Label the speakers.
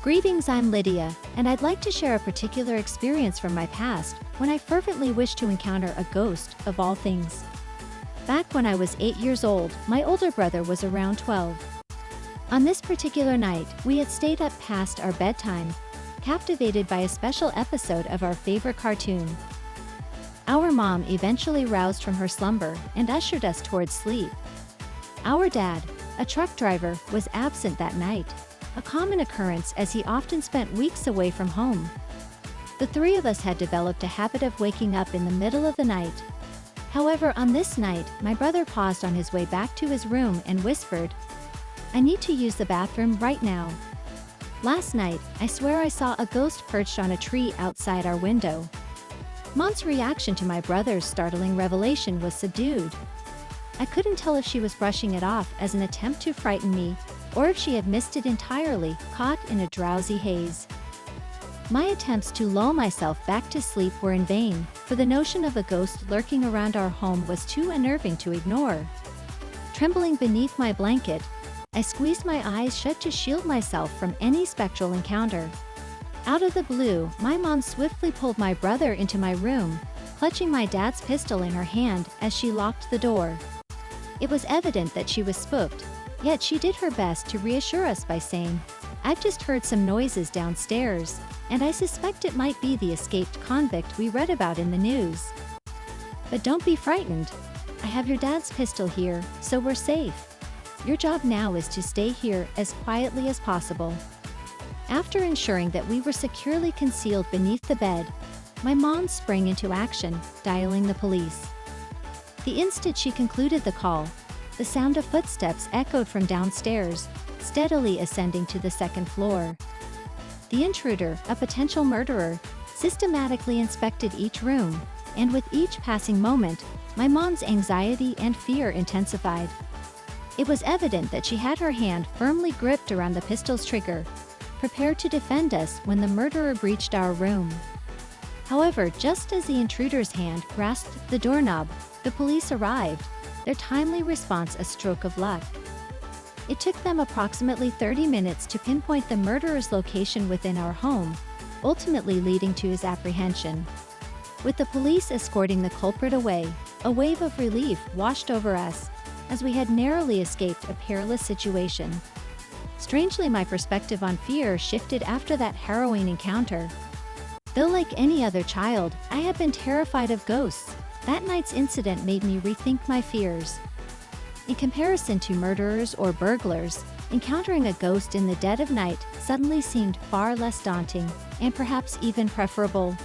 Speaker 1: Greetings, I'm Lydia, and I'd like to share a particular experience from my past when I fervently wished to encounter a ghost, of all things. Back when I was 8 years old, my older brother was around 12. On this particular night, we had stayed up past our bedtime, captivated by a special episode of our favorite cartoon. Our mom eventually roused from her slumber and ushered us towards sleep. Our dad, a truck driver, was absent that night, a common occurrence as he often spent weeks away from home. The three of us had developed a habit of waking up in the middle of the night. However, on this night, my brother paused on his way back to his room and whispered, "I need to use the bathroom right now. Last night, I swear I saw a ghost perched on a tree outside our window." Mom's reaction to my brother's startling revelation was subdued. I couldn't tell if she was brushing it off as an attempt to frighten me, or if she had missed it entirely, caught in a drowsy haze. My attempts to lull myself back to sleep were in vain, for the notion of a ghost lurking around our home was too unnerving to ignore. Trembling beneath my blanket, I squeezed my eyes shut to shield myself from any spectral encounter. Out of the blue, my mom swiftly pulled my brother into my room, clutching my dad's pistol in her hand as she locked the door. It was evident that she was spooked, yet she did her best to reassure us by saying, "I've just heard some noises downstairs, and I suspect it might be the escaped convict we read about in the news. But don't be frightened. I have your dad's pistol here, so we're safe. Your job now is to stay here as quietly as possible." After ensuring that we were securely concealed beneath the bed, my mom sprang into action, dialing the police. The instant she concluded the call, the sound of footsteps echoed from downstairs, steadily ascending to the second floor. The intruder, a potential murderer, systematically inspected each room, and with each passing moment, my mom's anxiety and fear intensified. It was evident that she had her hand firmly gripped around the pistol's trigger, prepared to defend us when the murderer breached our room. However, just as the intruder's hand grasped the doorknob, the police arrived, their timely response a stroke of luck. It took them approximately 30 minutes to pinpoint the murderer's location within our home, ultimately leading to his apprehension. With the police escorting the culprit away, a wave of relief washed over us, as we had narrowly escaped a perilous situation. Strangely, my perspective on fear shifted after that harrowing encounter. Though like any other child, I had been terrified of ghosts, that night's incident made me rethink my fears. In comparison to murderers or burglars, encountering a ghost in the dead of night suddenly seemed far less daunting, and perhaps even preferable.